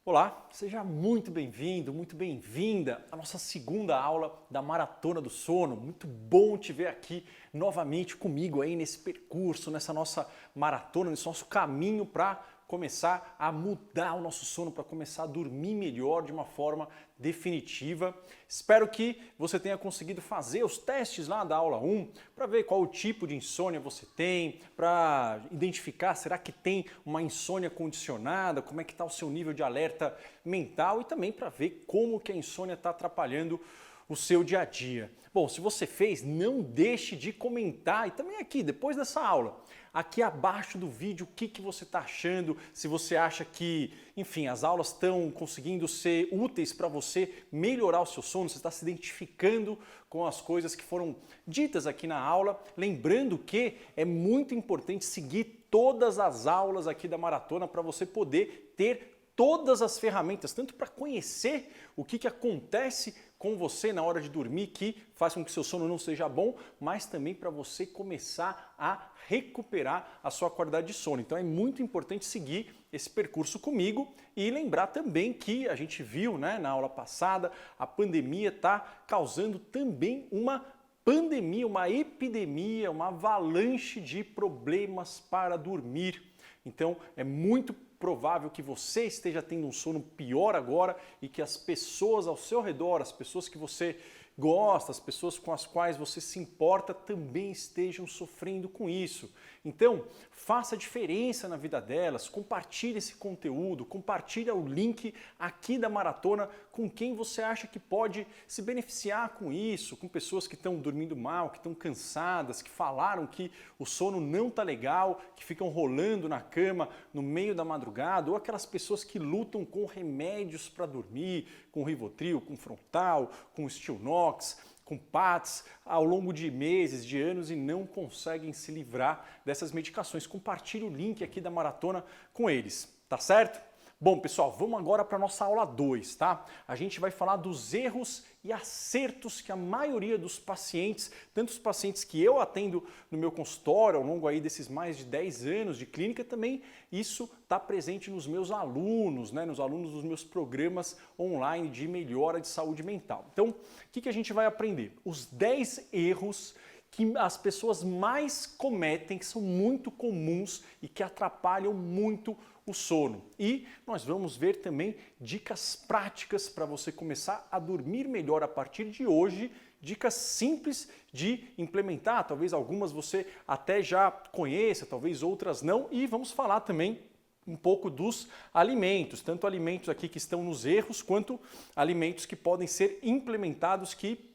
Olá, seja muito bem-vindo, muito bem-vinda à nossa segunda aula da Maratona do Sono. Muito bom te ver aqui novamente comigo aí nesse percurso, nessa nossa maratona, nesse nosso caminho para começar a mudar o nosso sono, para começar a dormir melhor de uma forma definitiva. Espero que você tenha conseguido fazer os testes lá da aula 1 para ver qual o tipo de insônia você tem, para identificar, será que tem uma insônia condicionada, como é que está o seu nível de alerta mental e também para ver como que a insônia está atrapalhando o seu dia a dia. Bom, se você fez, não deixe de comentar e também aqui, depois dessa aula, aqui abaixo do vídeo, o que você está achando, se você acha que, enfim, as aulas estão conseguindo ser úteis para você melhorar o seu sono, você está se identificando com as coisas que foram ditas aqui na aula. Lembrando que é muito importante seguir todas as aulas aqui da maratona para você poder ter todas as ferramentas, tanto para conhecer o que acontece com você na hora de dormir, que faz com que seu sono não seja bom, mas também para você começar a recuperar a sua qualidade de sono. Então é muito importante seguir esse percurso comigo e lembrar também que a gente viu, né, na aula passada, a pandemia está causando também uma pandemia, uma epidemia, uma avalanche de problemas para dormir. Então é muito provável que você esteja tendo um sono pior agora e que as pessoas ao seu redor, as pessoas que você gosta, as pessoas com as quais você se importa também estejam sofrendo com isso. Então, faça a diferença na vida delas, compartilhe esse conteúdo, compartilhe o link aqui da maratona com quem você acha que pode se beneficiar com isso, com pessoas que estão dormindo mal, que estão cansadas, que falaram que o sono não está legal, que ficam rolando na cama no meio da madrugada, ou aquelas pessoas que lutam com remédios para dormir, com Rivotril, com Frontal, com Stilnox, com PATs, ao longo de meses, de anos e não conseguem se livrar dessas medicações. Compartilhe o link aqui da maratona com eles, tá certo? Bom, pessoal, vamos agora para a nossa aula 2, tá? A gente vai falar dos erros e acertos que a maioria dos pacientes, tanto os pacientes que eu atendo no meu consultório ao longo aí desses mais de 10 anos de clínica, também isso está presente nos meus alunos, né? Nos alunos dos meus programas online de melhora de saúde mental. Então, o que a gente vai aprender? Os 10 erros que as pessoas mais cometem, que são muito comuns e que atrapalham muito o sono. E nós vamos ver também dicas práticas para você começar a dormir melhor a partir de hoje, dicas simples de implementar, talvez algumas você até já conheça, talvez outras não, e vamos falar também um pouco dos alimentos, tanto alimentos aqui que estão nos erros, quanto alimentos que podem ser implementados, que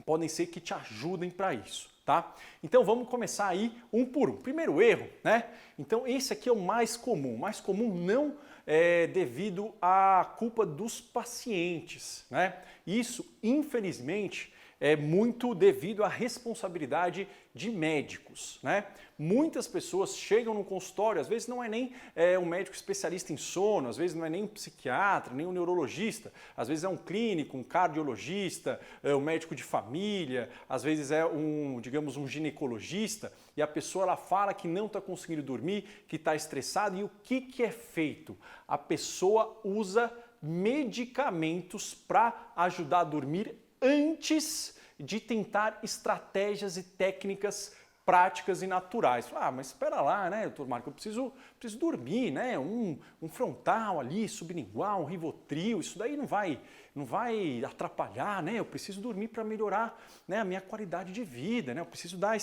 podem ser que te ajudem para isso, tá? Então vamos começar aí um por um. Primeiro erro, né? Então esse aqui é o mais comum. O mais comum não é devido à culpa dos pacientes, né? Isso, infelizmente, é muito devido à responsabilidade de médicos, né? Muitas pessoas chegam no consultório, às vezes não é nem um médico especialista em sono, às vezes não é nem um psiquiatra, nem um neurologista, às vezes é um clínico, um cardiologista, um médico de família, às vezes é digamos, um ginecologista, e a pessoa ela fala que não está conseguindo dormir, que está estressada, e o que é feito? A pessoa usa medicamentos para ajudar a dormir antes de tentar estratégias e técnicas práticas e naturais. Mas espera lá, né, doutor Marco, eu preciso dormir, né, um Frontal ali, sublingual, um Rivotril, isso daí não vai atrapalhar, né, eu preciso dormir para melhorar, né, a minha qualidade de vida, né, eu preciso dar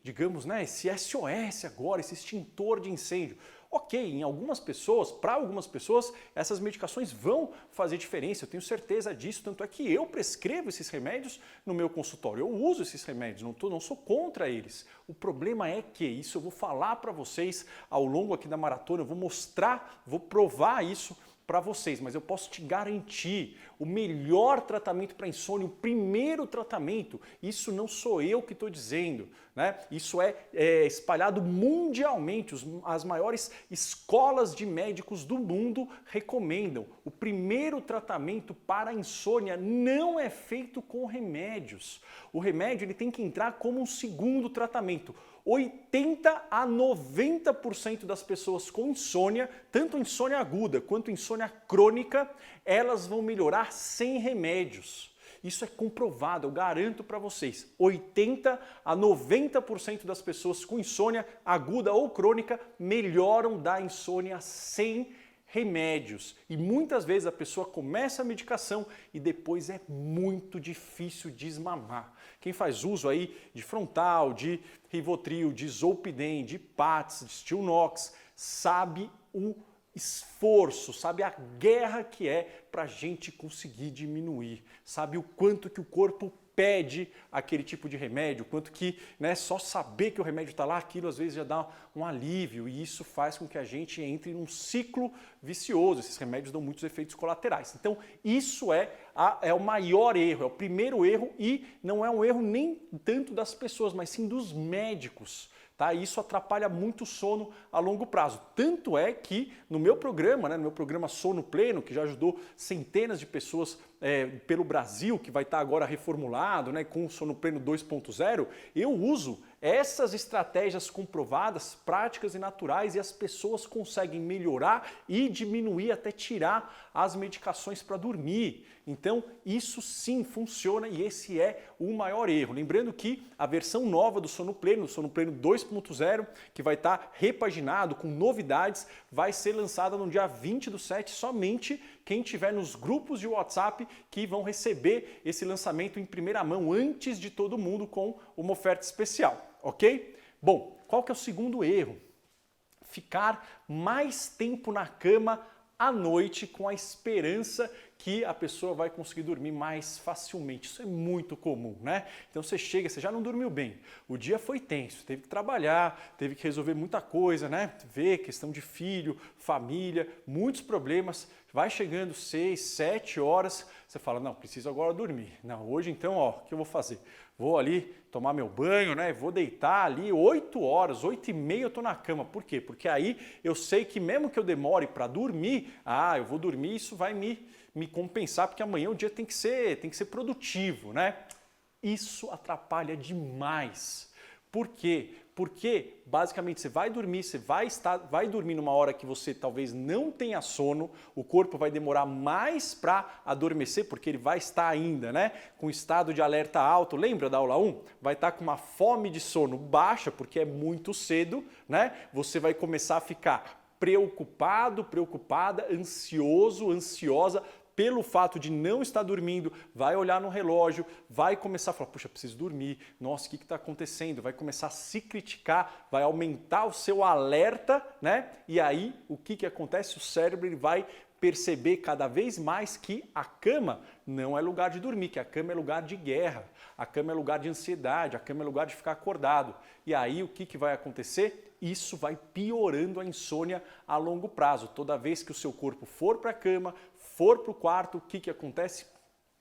digamos, né, esse SOS agora, esse extintor de incêndio. Ok, em algumas pessoas, para algumas pessoas, essas medicações vão fazer diferença, eu tenho certeza disso, tanto é que eu prescrevo esses remédios no meu consultório, eu uso esses remédios, não sou contra eles. O problema é que, isso eu vou falar para vocês ao longo aqui da maratona, eu vou mostrar, vou provar isso para vocês, mas eu posso te garantir o melhor tratamento para insônia, o primeiro tratamento, isso não sou eu que estou dizendo, né? Isso é espalhado mundialmente, as maiores escolas de médicos do mundo recomendam. O primeiro tratamento para a insônia não é feito com remédios. O remédio ele tem que entrar como um segundo tratamento. 80 a 90% das pessoas com insônia, tanto insônia aguda quanto insônia crônica, elas vão melhorar sem remédios. Isso é comprovado, eu garanto para vocês. 80 a 90% das pessoas com insônia aguda ou crônica melhoram da insônia sem remédios. E muitas vezes a pessoa começa a medicação e depois é muito difícil desmamar. Quem faz uso aí de Frontal, de Rivotril, de Zolpidem, de Pats, de Stilnox, sabe o esforço, sabe a guerra que é para a gente conseguir diminuir, sabe o quanto que o corpo pede aquele tipo de remédio, quanto que só saber que o remédio está lá, aquilo às vezes já dá um alívio e isso faz com que a gente entre num ciclo vicioso. Esses remédios dão muitos efeitos colaterais. Então isso é o maior erro, é o primeiro erro e não é um erro nem tanto das pessoas, mas sim dos médicos. Tá? Isso atrapalha muito o sono a longo prazo. Tanto é que no meu programa Sono Pleno, que já ajudou centenas de pessoas pelo Brasil, que vai estar agora reformulado com o Sono Pleno 2.0, eu uso essas estratégias comprovadas, práticas e naturais, e as pessoas conseguem melhorar e diminuir, até tirar as medicações para dormir. Então, isso sim funciona e esse é o maior erro. Lembrando que a versão nova do Sono Pleno, o Sono Pleno 2.0, que vai estar repaginado com novidades, vai ser lançada no dia 20/7, somente quem tiver nos grupos de WhatsApp que vão receber esse lançamento em primeira mão, antes de todo mundo, com uma oferta especial. Ok? Bom, qual que é o segundo erro? Ficar mais tempo na cama à noite com a esperança que a pessoa vai conseguir dormir mais facilmente. Isso é muito comum, né? Então você chega, você já não dormiu bem, o dia foi tenso, teve que trabalhar, teve que resolver muita coisa, né? Ver questão de filho, família, muitos problemas. Vai chegando 6, 7 horas, você fala, não, preciso agora dormir. Não, hoje então, o que eu vou fazer? Vou ali tomar meu banho, vou deitar ali 8 horas, 8h30 eu estou na cama. Por quê? Porque aí eu sei que mesmo que eu demore para dormir, eu vou dormir, isso vai me compensar, porque amanhã o dia tem que ser produtivo, Isso atrapalha demais. Por quê? Porque basicamente você vai dormir, vai dormir numa hora que você talvez não tenha sono, o corpo vai demorar mais para adormecer, porque ele vai estar ainda com estado de alerta alto. Lembra da aula 1? Vai estar com uma fome de sono baixa, porque é muito cedo, Você vai começar a ficar preocupado, preocupada, ansioso, ansiosa, pelo fato de não estar dormindo, vai olhar no relógio, vai começar a falar, puxa, preciso dormir, nossa, o que está acontecendo? Vai começar a se criticar, vai aumentar o seu alerta, E aí, o que acontece? O cérebro ele vai perceber cada vez mais que a cama não é lugar de dormir, que a cama é lugar de guerra, a cama é lugar de ansiedade, a cama é lugar de ficar acordado. E aí, o que vai acontecer? Isso vai piorando a insônia a longo prazo. Toda vez que o seu corpo for para a cama, for para o quarto, o que acontece?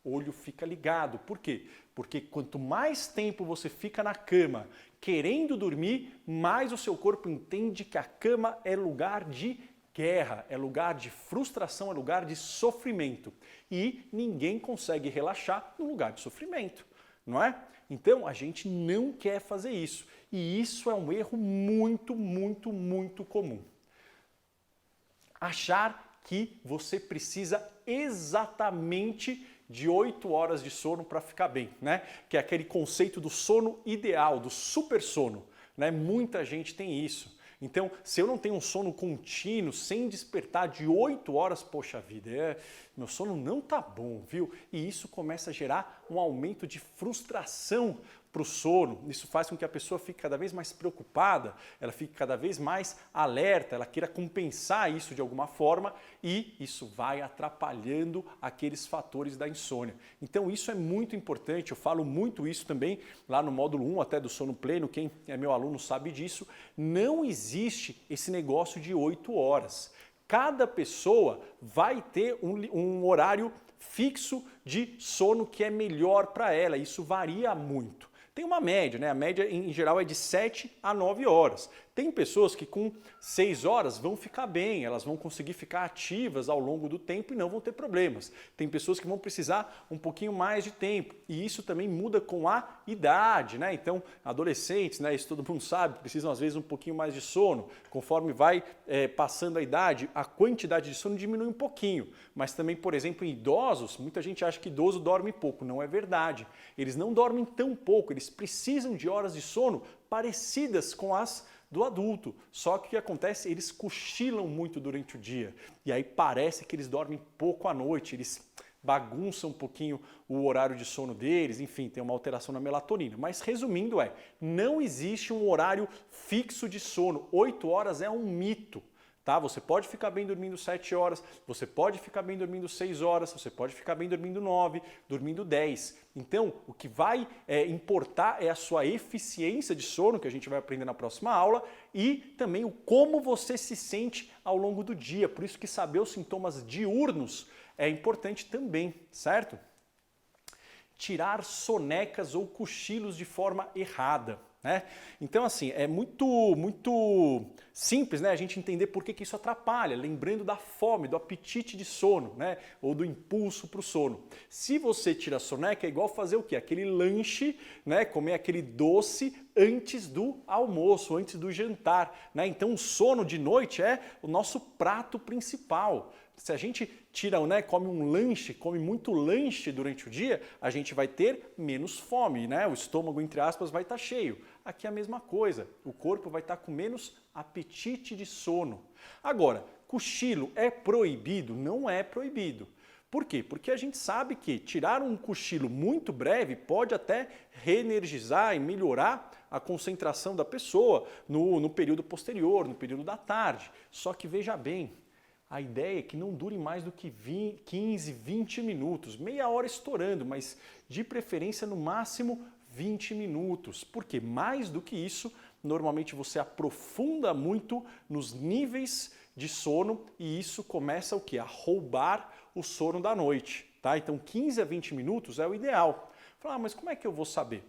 O olho fica ligado. Por quê? Porque quanto mais tempo você fica na cama querendo dormir, mais o seu corpo entende que a cama é lugar de guerra, é lugar de frustração, é lugar de sofrimento. E ninguém consegue relaxar no lugar de sofrimento, não é? Então a gente não quer fazer isso. E isso é um erro muito, muito, muito comum. Achar que você precisa exatamente de 8 horas de sono para ficar bem, Que é aquele conceito do sono ideal, do super sono, Muita gente tem isso. Então, se eu não tenho um sono contínuo, sem despertar de 8 horas, poxa vida, meu sono não tá bom, viu? E isso começa a gerar um aumento de frustração para o sono. Isso faz com que a pessoa fique cada vez mais preocupada, ela fique cada vez mais alerta, ela queira compensar isso de alguma forma e isso vai atrapalhando aqueles fatores da insônia. Então isso é muito importante, eu falo muito isso também lá no módulo 1 até do sono pleno, quem é meu aluno sabe disso, não existe esse negócio de 8 horas. Cada pessoa vai ter um horário fixo de sono que é melhor para ela, isso varia muito. Tem uma média, A média em geral é de 7 a 9 horas. Tem pessoas que com 6 horas vão ficar bem, elas vão conseguir ficar ativas ao longo do tempo e não vão ter problemas. Tem pessoas que vão precisar um pouquinho mais de tempo e isso também muda com a idade, né? Então, adolescentes, né, isso todo mundo sabe, precisam às vezes um pouquinho mais de sono. Conforme vai passando a idade, a quantidade de sono diminui um pouquinho. Mas também, por exemplo, em idosos, muita gente acha que idoso dorme pouco. Não é verdade. Eles não dormem tão pouco, eles precisam de horas de sono parecidas com as do adulto. Só que o que acontece? Eles cochilam muito durante o dia. E aí parece que eles dormem pouco à noite, eles bagunçam um pouquinho o horário de sono deles, enfim, tem uma alteração na melatonina. Mas resumindo não existe um horário fixo de sono. 8 horas é um mito. Tá? Você pode ficar bem dormindo 7 horas, você pode ficar bem dormindo 6 horas, você pode ficar bem dormindo 9, dormindo 10. Então, o que vai importar é a sua eficiência de sono, que a gente vai aprender na próxima aula, e também o como você se sente ao longo do dia. Por isso que saber os sintomas diurnos é importante também, certo? Tirar sonecas ou cochilos de forma errada. Né? Então, assim, é muito simples, né, a gente entender por que isso atrapalha, lembrando da fome, do apetite de sono, né, ou do impulso para o sono. Se você tira a soneca, é igual fazer o quê? Aquele lanche, né, comer aquele doce antes do almoço, antes do jantar. Né? Então, o sono de noite é o nosso prato principal. Se a gente tira, né, come um lanche, come muito lanche durante o dia, a gente vai ter menos fome, né? O estômago, entre aspas, vai estar cheio. Aqui é a mesma coisa, o corpo vai estar com menos apetite de sono. Agora, cochilo é proibido? Não é proibido. Por quê? Porque a gente sabe que tirar um cochilo muito breve pode até reenergizar e melhorar a concentração da pessoa no período posterior, no período da tarde. Só que veja bem, a ideia é que não dure mais do que 15, 20 minutos, meia hora estourando, mas de preferência no máximo 20 minutos. Porque mais do que isso, normalmente você aprofunda muito nos níveis de sono e isso começa o quê? A roubar o sono da noite. Tá? Então 15 a 20 minutos é o ideal. Fala, mas como é que eu vou saber?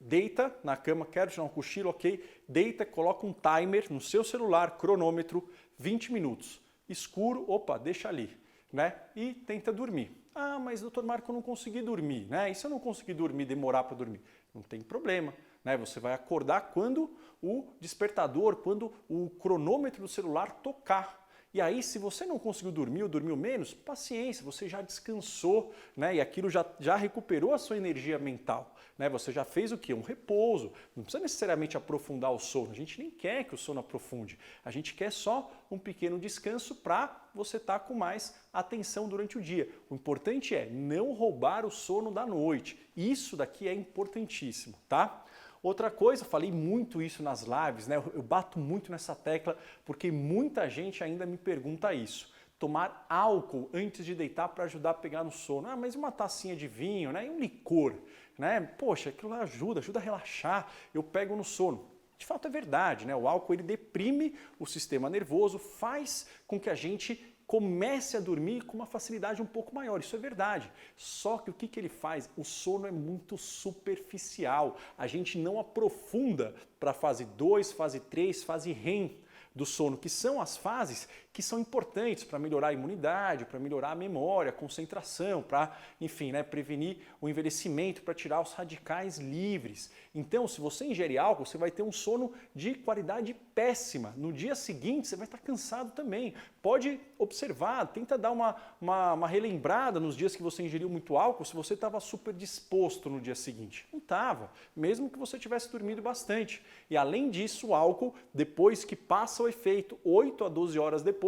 Deita na cama, quero tirar um cochilo, ok? Deita, coloca um timer no seu celular, cronômetro, 20 minutos. Escuro, opa, deixa ali, né? E tenta dormir. Ah, mas doutor Marco, eu não consegui dormir, né? E se eu não conseguir dormir, demorar para dormir? Não tem problema, né? Você vai acordar quando o despertador, quando o cronômetro do celular tocar. E aí, se você não conseguiu dormir ou dormiu menos, paciência, você já descansou, né? E aquilo já recuperou a sua energia mental. Né? Você já fez o quê? Um repouso. Não precisa necessariamente aprofundar o sono. A gente nem quer que o sono aprofunde. A gente quer só um pequeno descanso para você estar com mais atenção durante o dia. O importante é não roubar o sono da noite. Isso daqui é importantíssimo, tá? Outra coisa, falei muito isso nas lives, né? Eu bato muito nessa tecla porque muita gente ainda me pergunta isso. Tomar álcool antes de deitar para ajudar a pegar no sono. Ah, mas uma tacinha de vinho, né? E um licor, né? Poxa, aquilo lá ajuda a relaxar, eu pego no sono. De fato é verdade, né? O álcool ele deprime o sistema nervoso, faz com que a gente comece a dormir com uma facilidade um pouco maior, isso é verdade. Só que o que ele faz? O sono é muito superficial, a gente não aprofunda para fase 2, fase 3, fase REM do sono, que são as fases que são importantes para melhorar a imunidade, para melhorar a memória, a concentração, para, enfim, né, prevenir o envelhecimento, para tirar os radicais livres. Então, se você ingere álcool, você vai ter um sono de qualidade péssima. No dia seguinte, você vai estar cansado também. Pode observar, tenta dar uma relembrada nos dias que você ingeriu muito álcool, se você estava super disposto no dia seguinte. Não estava, mesmo que você tivesse dormido bastante. E além disso, o álcool, depois que passa o efeito, 8 a 12 horas depois,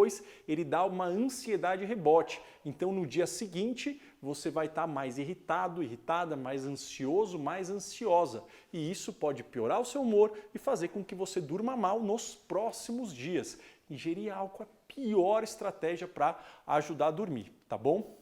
ele dá uma ansiedade rebote. Então, no dia seguinte, você vai estar mais irritado, irritada, mais ansioso, mais ansiosa. E isso pode piorar o seu humor e fazer com que você durma mal nos próximos dias. Ingerir álcool é a pior estratégia para ajudar a dormir, tá bom?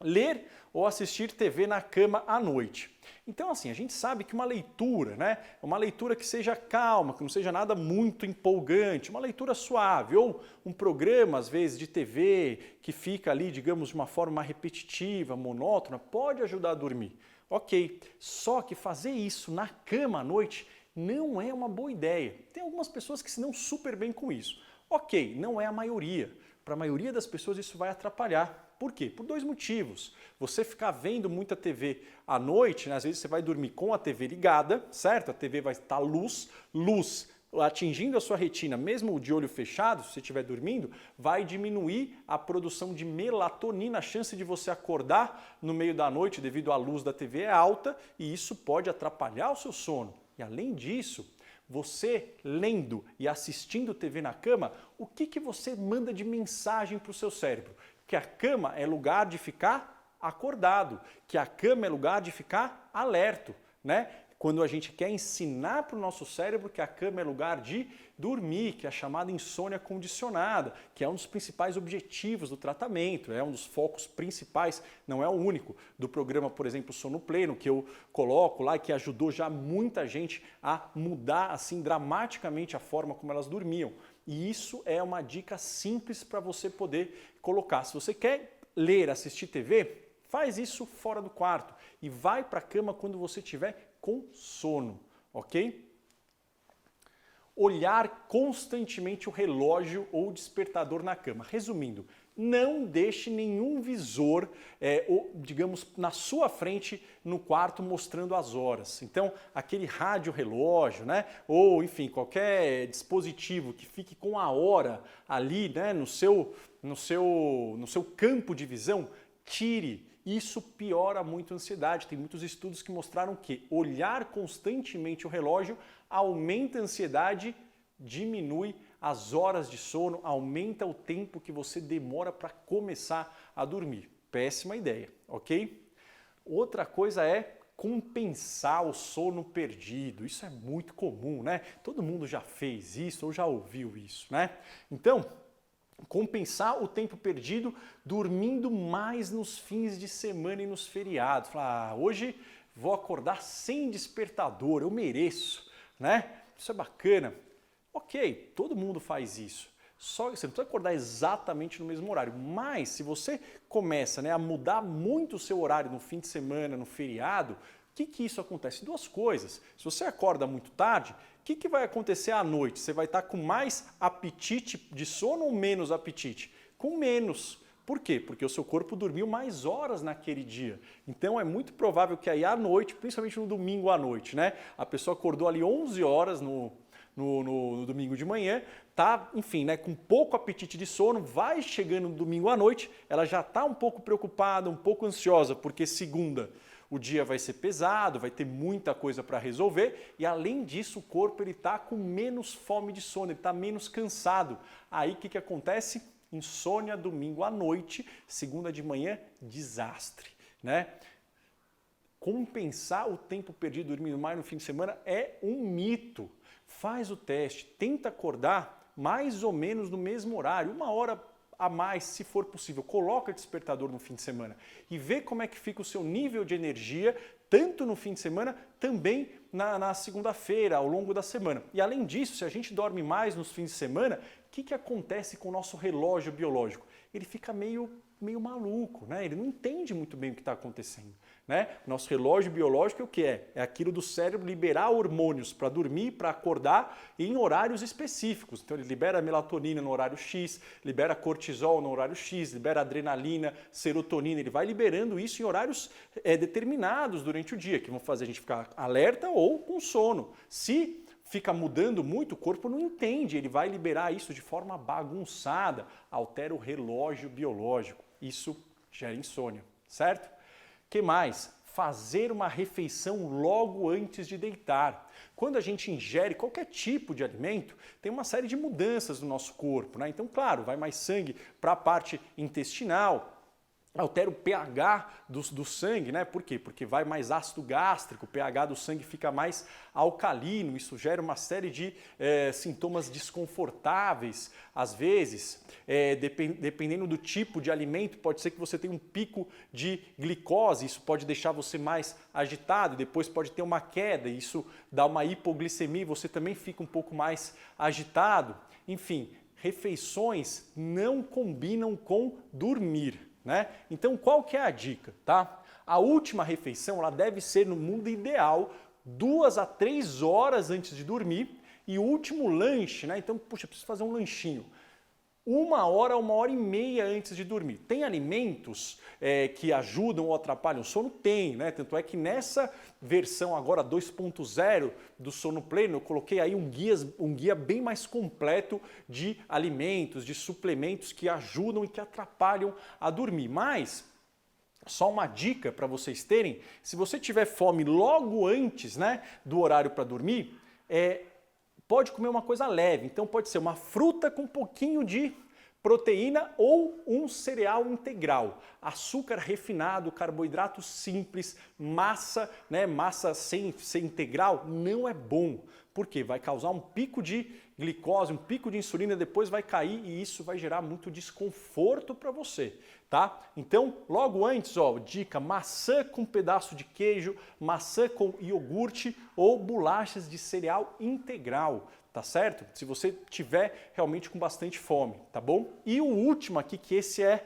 Ler ou assistir TV na cama à noite. Então, assim, a gente sabe que uma leitura, né, uma leitura que seja calma, que não seja nada muito empolgante, uma leitura suave, ou um programa, às vezes, de TV que fica ali, digamos, de uma forma repetitiva, monótona, pode ajudar a dormir. Ok, só que fazer isso na cama à noite não é uma boa ideia. Tem algumas pessoas que se dão super bem com isso. Ok, não é a maioria. Para a maioria das pessoas isso vai atrapalhar. Por quê? Por dois motivos. Você ficar vendo muita TV à noite, né? Às vezes você vai dormir com a TV ligada, certo? A TV vai estar luz atingindo a sua retina, mesmo de olho fechado, se você estiver dormindo, vai diminuir a produção de melatonina. A chance de você acordar no meio da noite devido à luz da TV é alta e isso pode atrapalhar o seu sono. E além disso, você lendo e assistindo TV na cama, o que você manda de mensagem para o seu cérebro? Que a cama é lugar de ficar acordado, que a cama é lugar de ficar alerta, né? Quando a gente quer ensinar para o nosso cérebro que a cama é lugar de dormir, que é a chamada insônia condicionada, que é um dos principais objetivos do tratamento, é um dos focos principais, não é o único, do programa, por exemplo, Sono Pleno, que eu coloco lá e que ajudou já muita gente a mudar assim dramaticamente a forma como elas dormiam. E isso é uma dica simples para você poder colocar. Se você quer ler, assistir TV, faz isso fora do quarto e vai para a cama quando você tiver com sono, ok? Olhar constantemente o relógio ou despertador na cama. Resumindo, não deixe nenhum visor, digamos, na sua frente no quarto mostrando as horas. Então, aquele rádio relógio, né? Ou, enfim, qualquer dispositivo que fique com a hora ali, né? no seu campo de visão, tire. Isso piora muito a ansiedade. Tem muitos estudos que mostraram que olhar constantemente o relógio aumenta a ansiedade, diminui as horas de sono, aumenta o tempo que você demora para começar a dormir. Péssima ideia, ok? Outra coisa é compensar o sono perdido. Isso é muito comum, né? Todo mundo já fez isso ou já ouviu isso, né? Então, compensar o tempo perdido dormindo mais nos fins de semana e nos feriados. Falar, hoje vou acordar sem despertador, eu mereço, né? Isso é bacana. Ok, todo mundo faz isso. Só que você não precisa acordar exatamente no mesmo horário, mas se você começa, né, a mudar muito o seu horário no fim de semana, no feriado, o que isso acontece? Duas coisas. Se você acorda muito tarde, o que vai acontecer à noite? Você vai estar com mais apetite de sono ou menos apetite? Com menos. Por quê? Porque o seu corpo dormiu mais horas naquele dia. Então é muito provável que aí à noite, principalmente no domingo à noite, né? A pessoa acordou ali 11 horas no domingo de manhã, tá, enfim, né, com pouco apetite de sono, vai chegando no domingo à noite, ela já está um pouco preocupada, um pouco ansiosa, porque segunda o dia vai ser pesado, vai ter muita coisa para resolver e além disso o corpo está com menos fome de sono, ele está menos cansado. Aí o que acontece? Insônia domingo à noite, segunda de manhã, desastre, né? Compensar o tempo perdido dormindo mais no fim de semana é um mito. Faz o teste, tenta acordar mais ou menos no mesmo horário, uma hora a mais, se for possível. Coloca despertador no fim de semana e vê como é que fica o seu nível de energia, tanto no fim de semana, também na segunda-feira, ao longo da semana. E além disso, se a gente dorme mais nos fins de semana, o que acontece com o nosso relógio biológico? Ele fica meio maluco, né? Ele não entende muito bem o que está acontecendo. Né? Nosso relógio biológico é o que é? É aquilo do cérebro liberar hormônios para dormir, para acordar em horários específicos. Então ele libera melatonina no horário X, libera cortisol no horário X, libera adrenalina, serotonina, ele vai liberando isso em horários determinados durante o dia, que vão fazer a gente ficar alerta ou com sono. Se fica mudando muito, o corpo não entende, ele vai liberar isso de forma bagunçada, altera o relógio biológico. Isso gera insônia, certo? Que mais? Fazer uma refeição logo antes de deitar. Quando a gente ingere qualquer tipo de alimento, tem uma série de mudanças no nosso corpo, né? Então, claro, vai mais sangue para a parte intestinal, altera o pH do sangue, né? Por quê? Porque vai mais ácido gástrico, o pH do sangue fica mais alcalino, isso gera uma série de sintomas desconfortáveis, às vezes, dependendo do tipo de alimento, pode ser que você tenha um pico de glicose, isso pode deixar você mais agitado, depois pode ter uma queda, isso dá uma hipoglicemia, você também fica um pouco mais agitado. Enfim, refeições não combinam com dormir. Né? Então, qual que é a dica? Tá? A última refeição ela deve ser, no mundo ideal, 2 a 3 horas antes de dormir. E o último lanche, né? Então, puxa, preciso fazer um lanchinho. 1 hora a 1 hora e meia antes de dormir. Tem alimentos que ajudam ou atrapalham o sono? Tem, né? Tanto é que nessa versão agora 2.0 do sono pleno, eu coloquei aí um guia bem mais completo de alimentos, de suplementos que ajudam e que atrapalham a dormir. Mas só uma dica para vocês terem, se você tiver fome logo antes, né, do horário para dormir, pode comer uma coisa leve, então pode ser uma fruta com um pouquinho de proteína ou um cereal integral. Açúcar refinado, carboidrato simples, massa, né, massa sem ser integral não é bom. Por quê? Vai causar um pico de glicose, um pico de insulina, depois vai cair e isso vai gerar muito desconforto para você, tá? Então, logo antes, ó, dica, maçã com pedaço de queijo, maçã com iogurte ou bolachas de cereal integral, tá certo? Se você tiver realmente com bastante fome, tá bom? E o último aqui, que esse é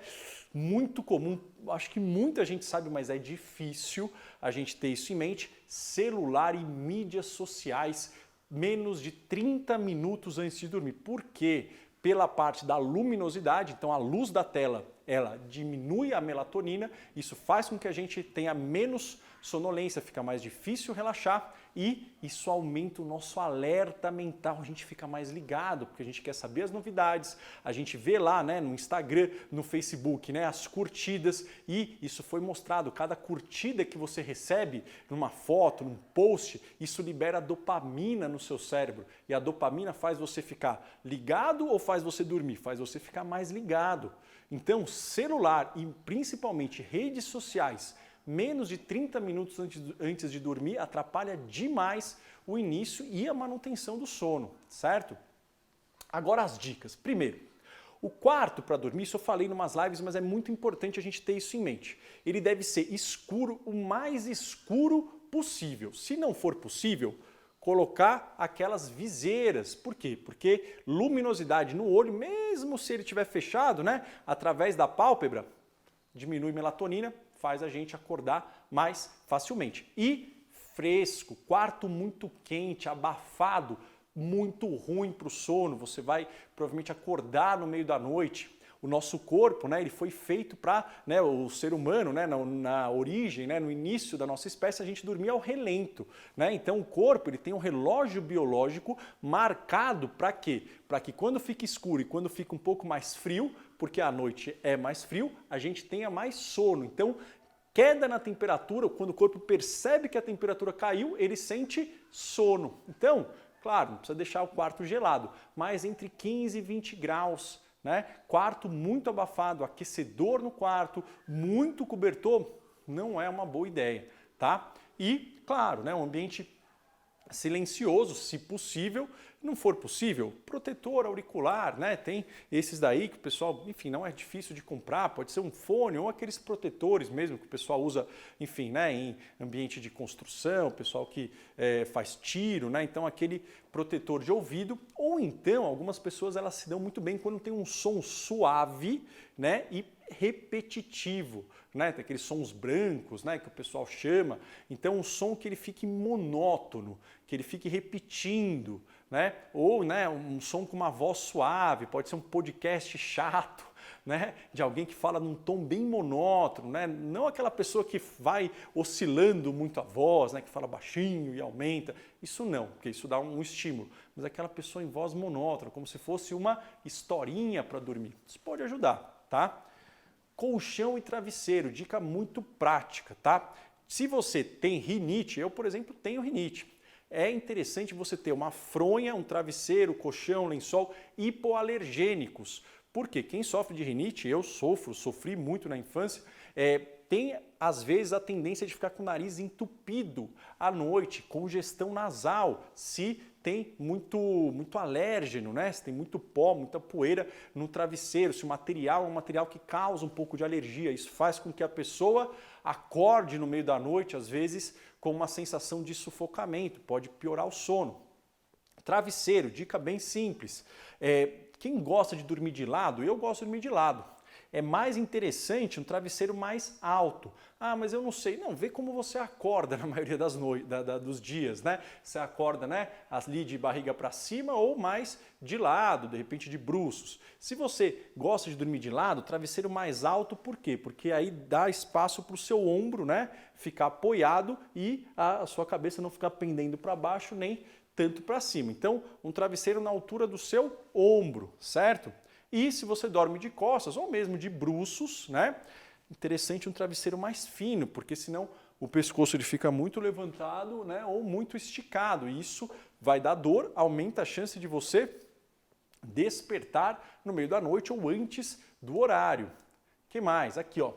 muito comum, acho que muita gente sabe, mas é difícil a gente ter isso em mente, celular e mídias sociais menos de 30 minutos antes de dormir. Por quê? Pela parte da luminosidade, então a luz da tela, ela diminui a melatonina, isso faz com que a gente tenha menos sonolência, fica mais difícil relaxar e isso aumenta o nosso alerta mental, a gente fica mais ligado, porque a gente quer saber as novidades, a gente vê lá, né, no Instagram, no Facebook, né, as curtidas e isso foi mostrado, cada curtida que você recebe numa foto, num post, isso libera dopamina no seu cérebro e a dopamina faz você ficar ligado ou faz você dormir? Faz você ficar mais ligado. Então, celular e principalmente redes sociais, menos de 30 minutos antes de dormir atrapalha demais o início e a manutenção do sono, certo? Agora as dicas. Primeiro, o quarto para dormir, isso eu falei em umas lives, mas é muito importante a gente ter isso em mente. Ele deve ser escuro, o mais escuro possível. Se não for possível, colocar aquelas viseiras. Por quê? Porque luminosidade no olho, mesmo se ele estiver fechado, né, através da pálpebra, diminui melatonina, faz a gente acordar mais facilmente. E fresco, quarto muito quente, abafado, muito ruim para o sono, você vai provavelmente acordar no meio da noite. O nosso corpo, né, ele foi feito para, né, o ser humano, né, na origem, né, no início da nossa espécie, a gente dormia ao relento. Né? Então o corpo ele tem um relógio biológico marcado para quê? Para que quando fica escuro e quando fica um pouco mais frio, porque a noite é mais frio, a gente tenha mais sono. Então, queda na temperatura, quando o corpo percebe que a temperatura caiu, ele sente sono. Então, claro, não precisa deixar o quarto gelado, mas entre 15 e 20 graus. Né? Quarto muito abafado, aquecedor no quarto, muito cobertor, não é uma boa ideia, tá? E, claro, né, um ambiente silencioso, se possível. Não for possível, protetor auricular, né? Tem esses daí que o pessoal, enfim, não é difícil de comprar, pode ser um fone ou aqueles protetores mesmo que o pessoal usa, enfim, né, em ambiente de construção, o pessoal que faz tiro, né? Então aquele protetor de ouvido, ou então algumas pessoas elas se dão muito bem quando tem um som suave, né, e repetitivo, né? Tem aqueles sons brancos, né, que o pessoal chama. Então um som que ele fique monótono, que ele fique repetindo, né? Ou, né, um som com uma voz suave, pode ser um podcast chato, né, de alguém que fala num tom bem monótono, né? Não aquela pessoa que vai oscilando muito a voz, né, que fala baixinho e aumenta. Isso não, porque isso dá um estímulo. Mas aquela pessoa em voz monótona, como se fosse uma historinha para dormir. Isso pode ajudar, tá? Colchão e travesseiro, dica muito prática, tá? Se você tem rinite, eu, por exemplo, tenho rinite. É interessante você ter uma fronha, um travesseiro, colchão, lençol hipoalergênicos. Porque quem sofre de rinite, eu sofri muito na infância, tem às vezes a tendência de ficar com o nariz entupido à noite, congestão nasal, se tem muito alérgeno, né? Se tem muito pó, muita poeira no travesseiro, se o material é um material que causa um pouco de alergia, isso faz com que a pessoa acorde no meio da noite, às vezes com uma sensação de sufocamento, pode piorar o sono. Travesseiro, dica bem simples. Quem gosta de dormir de lado, eu gosto de dormir de lado. é mais interessante um travesseiro mais alto. Ah, mas eu não sei. Não, vê como você acorda na maioria dos dias, né? Você acorda, né, ali de barriga para cima ou mais de lado, de repente de bruços. Se você gosta de dormir de lado, travesseiro mais alto, por quê? Porque aí dá espaço para o seu ombro, né, ficar apoiado e a sua cabeça não ficar pendendo para baixo nem tanto para cima. Então, um travesseiro na altura do seu ombro, certo? E se você dorme de costas ou mesmo de bruços, né? Interessante um travesseiro mais fino, porque senão o pescoço ele fica muito levantado, né, ou muito esticado. E isso vai dar dor, aumenta a chance de você despertar no meio da noite ou antes do horário. O que mais? Aqui, ó.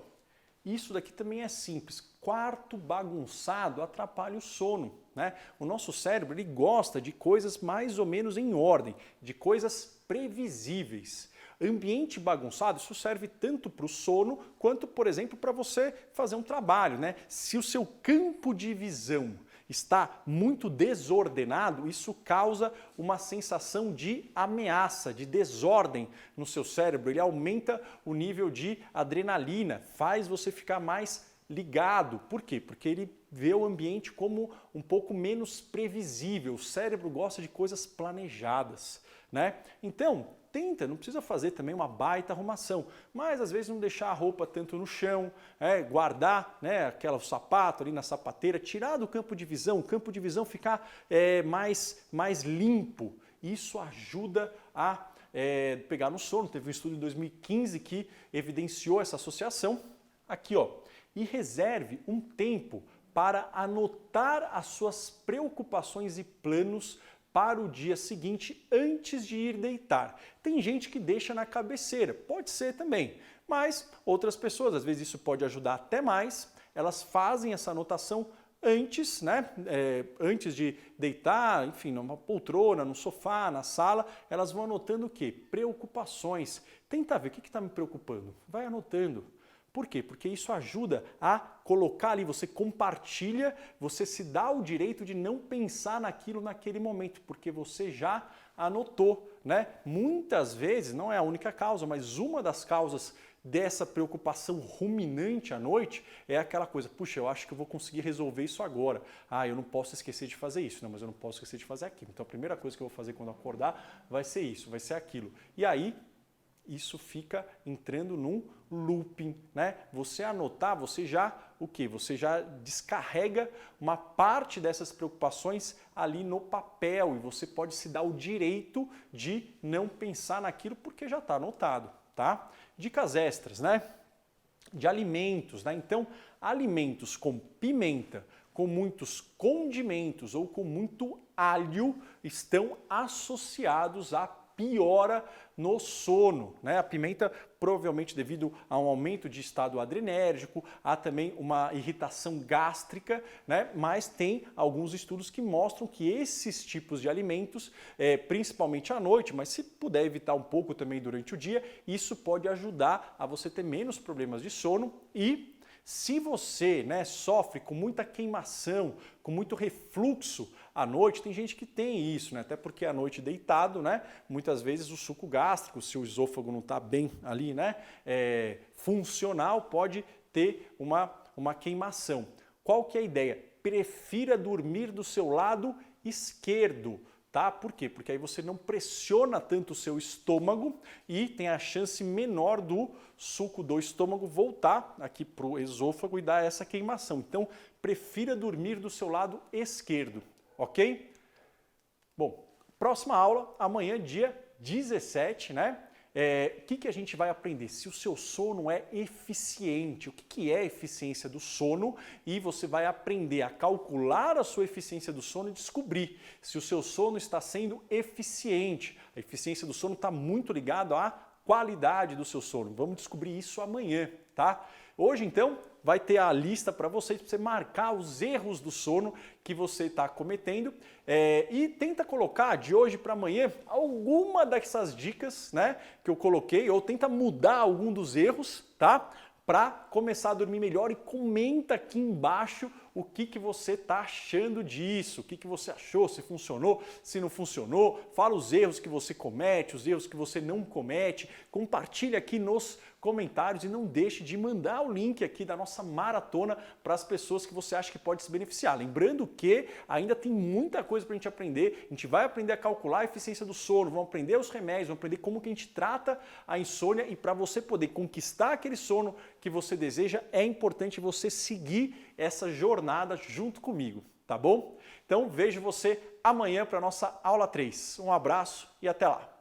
Isso daqui também é simples. Quarto bagunçado atrapalha o sono, né? O nosso cérebro ele gosta de coisas mais ou menos em ordem, de coisas previsíveis. Ambiente bagunçado, isso serve tanto para o sono quanto, por exemplo, para você fazer um trabalho, né? Se o seu campo de visão está muito desordenado, isso causa uma sensação de ameaça, de desordem no seu cérebro. Ele aumenta o nível de adrenalina, faz você ficar mais ligado. Por quê? Porque ele vê o ambiente como um pouco menos previsível. O cérebro gosta de coisas planejadas, né? Então, tenta, não precisa fazer também uma baita arrumação, mas às vezes não deixar a roupa tanto no chão, guardar, né, aquele sapato ali na sapateira, tirar do campo de visão, o campo de visão ficar mais limpo. Isso ajuda a pegar no sono. Teve um estudo em 2015 que evidenciou essa associação. Aqui, ó, e reserve um tempo para anotar as suas preocupações e planos para o dia seguinte antes de ir deitar. Tem gente que deixa na cabeceira, pode ser também, mas outras pessoas, às vezes isso pode ajudar até mais, elas fazem essa anotação antes, né? Antes de deitar, enfim, numa poltrona, no sofá, na sala, elas vão anotando o quê? Preocupações. Tenta ver o que está me preocupando. Vai anotando. Por quê? Porque isso ajuda a colocar ali, você compartilha, você se dá o direito de não pensar naquilo naquele momento, porque você já anotou, né? Muitas vezes, não é a única causa, mas uma das causas dessa preocupação ruminante à noite é aquela coisa, puxa, eu acho que eu vou conseguir resolver isso agora. Ah, eu não posso esquecer de fazer isso, não, mas eu não posso esquecer de fazer aquilo. Então a primeira coisa que eu vou fazer quando acordar vai ser isso, vai ser aquilo. E aí, isso fica entrando num looping, né? Você anotar, você já o quê? Você já descarrega uma parte dessas preocupações ali no papel e você pode se dar o direito de não pensar naquilo porque já está anotado, tá? Dicas extras, né? De alimentos, né? Então, alimentos com pimenta, com muitos condimentos ou com muito alho estão associados a piora no sono, né? A pimenta, provavelmente devido a um aumento de estado adrenérgico, há também uma irritação gástrica, né? Mas tem alguns estudos que mostram que esses tipos de alimentos, principalmente à noite, mas se puder evitar um pouco também durante o dia, isso pode ajudar a você ter menos problemas de sono. E se você, né, sofre com muita queimação, com muito refluxo à noite, tem gente que tem isso, né? Até porque à noite deitado, né, muitas vezes o suco gástrico, se o esôfago não está bem ali, né, funcional, pode ter uma queimação. Qual que é a ideia? Prefira dormir do seu lado esquerdo. Tá? Por quê? Porque aí você não pressiona tanto o seu estômago e tem a chance menor do suco do estômago voltar aqui para o esôfago e dar essa queimação. Então, prefira dormir do seu lado esquerdo, ok? Bom, próxima aula, amanhã, dia 17, né? O que a gente vai aprender? Se o seu sono é eficiente, o que é a eficiência do sono, e você vai aprender a calcular a sua eficiência do sono e descobrir se o seu sono está sendo eficiente. A eficiência do sono está muito ligada à qualidade do seu sono. Vamos descobrir isso amanhã, tá? Hoje, então, vai ter a lista para vocês, para você marcar os erros do sono que você está cometendo e tenta colocar de hoje para amanhã alguma dessas dicas, né, que eu coloquei, ou tenta mudar algum dos erros, tá? Para começar a dormir melhor e comenta aqui embaixo o que você está achando disso, o que você achou, se funcionou, se não funcionou, fala os erros que você comete, os erros que você não comete, compartilha aqui nos comentários e não deixe de mandar o link aqui da nossa maratona para as pessoas que você acha que pode se beneficiar. Lembrando que ainda tem muita coisa para a gente aprender, a gente vai aprender a calcular a eficiência do sono, vamos aprender os remédios, vamos aprender como que a gente trata a insônia e para você poder conquistar aquele sono que você deseja, é importante você seguir essa jornada junto comigo, tá bom? Então vejo você amanhã para a nossa aula 3. Um abraço e até lá!